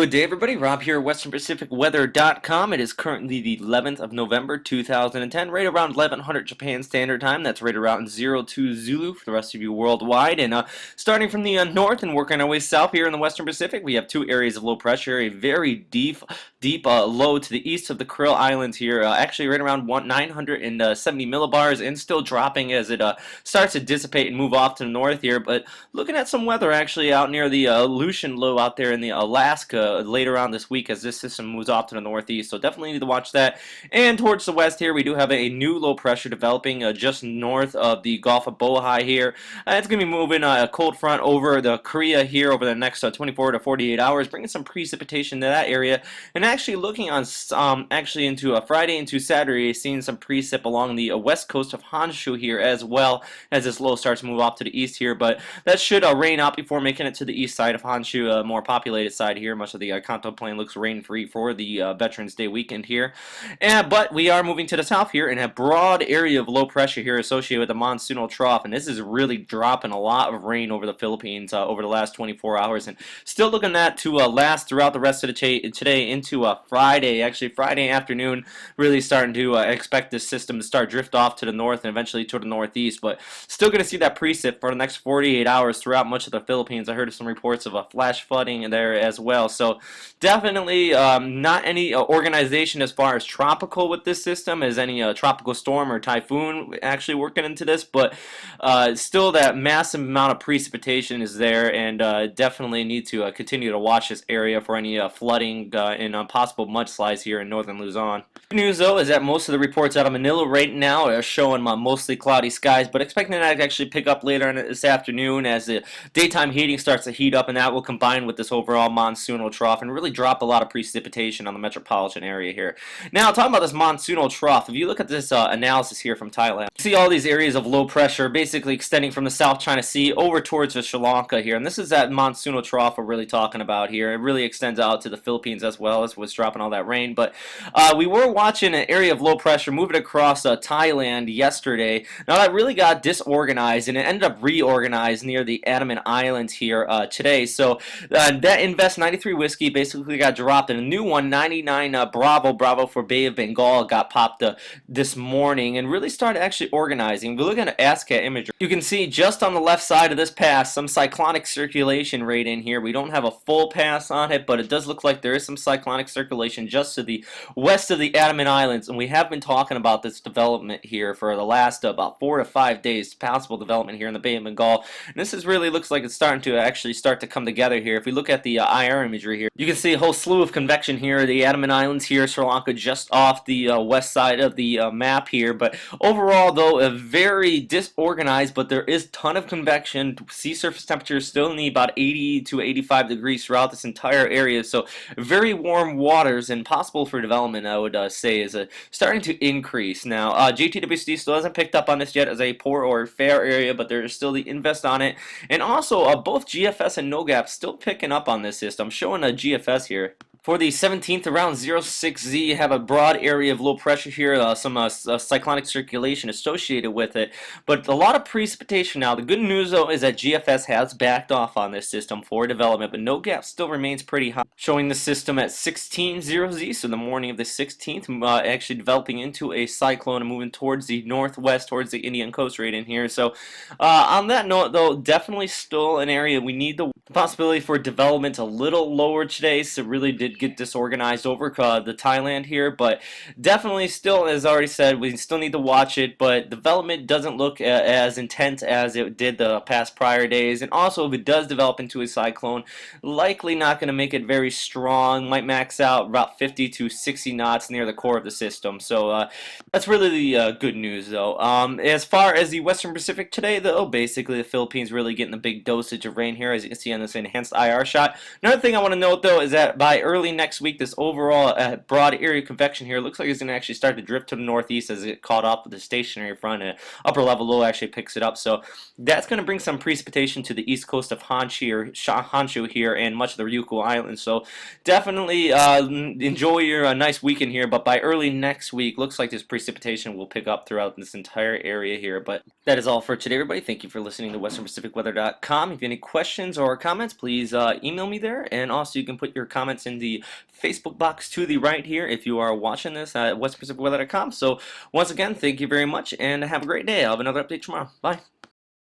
Good day, everybody. Rob here, WesternPacificWeather.com. It is currently the 11th of November, 2010, right around 1100 Japan Standard Time. That's right around 02 Zulu for the rest of you worldwide. And starting from the north and working our way south here in the Western Pacific, we have two areas of low pressure. A very deep low to the east of the Kuril Islands here, actually right around 970 millibars, and still dropping as it starts to dissipate and move off to the north here. But looking at some weather actually out near the Aleutian Low out there in the Alaska later on this week as this system moves off to the northeast, so definitely need to watch that. And towards the west here, we do have a new low pressure developing just north of the Gulf of Bohai here. It's going to be moving a cold front over the Korea here over the next 24 to 48 hours, bringing some precipitation to that area. And actually looking on actually into Friday into Saturday, seeing some precip along the west coast of Honshu here as well as this low starts to move off to the east here. But that should rain out before making it to the east side of Honshu, more populated side here. Much of the Kanto Plain looks rain-free for the Veterans Day weekend here. But we are moving to the south here in a broad area of low pressure here associated with the monsoonal trough, and this is really dropping a lot of rain over the Philippines over the last 24 hours, and still looking at to last throughout the rest of the today into Friday. Actually, Friday afternoon, really starting to expect this system to start drift off to the north and eventually to the northeast, but still going to see that precip for the next 48 hours throughout much of the Philippines. I heard some reports of flash flooding there as well. So definitely not any organization as far as tropical with this system as any tropical storm or typhoon actually working into this, but still that massive amount of precipitation is there, and definitely need to continue to watch this area for any flooding and possible mudslides here in northern Luzon. Good news though is that most of the reports out of Manila right now are showing mostly cloudy skies, but expecting that to actually pick up later on this afternoon as the daytime heating starts to heat up, and that will combine with this overall monsoonal trough and really drop a lot of precipitation on the metropolitan area here. Now, talking about this monsoonal trough, if you look at this analysis here from Thailand, you see all these areas of low pressure basically extending from the South China Sea over towards the Sri Lanka here, and this is that monsoonal trough we're really talking about here. It really extends out to the Philippines as well as was dropping all that rain, but we were watching an area of low pressure moving across Thailand yesterday. Now that really got disorganized and it ended up reorganized near the Andaman Islands here today. So that Invest 93 whiskey basically got dropped, and a new one, 99 Bravo for Bay of Bengal, got popped this morning and really started actually organizing. If we look at ASCAT imagery, you can see just on the left side of this pass some cyclonic circulation right in here. We don't have a full pass on it, but it does look like there is some cyclonic circulation just to the west of the Andaman Islands, and we have been talking about this development here for the last about 4 to 5 days, possible development here in the Bay of Bengal. And this is really looks like it's starting to actually start to come together here. If we look at the IR imagery here, you can see a whole slew of convection here. The Andaman Islands here, Sri Lanka just off the west side of the map here. But overall, though, a very disorganized, but there is a ton of convection. Sea surface temperatures still need about 80 to 85 degrees throughout this entire area. So very warm waters and possible for development, I would say, is starting to increase. Now, JTWC still hasn't picked up on this yet as a poor or fair area, but there is still the invest on it. And also, both GFS and NOGAP still picking up on this system. I'm showing a GFS here. For the 17th, around 06Z, you have a broad area of low pressure here, some cyclonic circulation associated with it, but a lot of precipitation now. The good news, though, is that GFS has backed off on this system for development, but NOGAP still remains pretty high, showing the system at 16-0Z, so the morning of the 16th, actually developing into a cyclone and moving towards the northwest, towards the Indian coast right in here. So on that note, though, definitely still an area we need the possibility for development a little lower today, so it really did get disorganized over the Thailand here, but definitely still, as already said, we still need to watch it, but development doesn't look as intense as it did the past prior days. And also, if it does develop into a cyclone, likely not going to make it very strong, might max out about 50 to 60 knots near the core of the system. So that's really the good news, though. As far as the Western Pacific today, though, basically the Philippines really getting a big dosage of rain here, as you can see on this enhanced IR shot. Another thing I want to note, though, is that by early early next week, this overall broad area convection here looks like it's going to actually start to drift to the northeast as it caught up with the stationary front. And upper level low actually picks it up. So that's going to bring some precipitation to the east coast of Honshu here and much of the Ryukyu Islands. So definitely enjoy your nice weekend here. But by early next week, looks like this precipitation will pick up throughout this entire area here. But that is all for today, everybody. Thank you for listening to WesternPacificWeather.com. If you have any questions or comments, please email me there. And also, you can put your comments in the Facebook box to the right here if you are watching this at WesternPacificWeather.com. So once again, thank you very much and have a great day. I'll have another update tomorrow. Bye.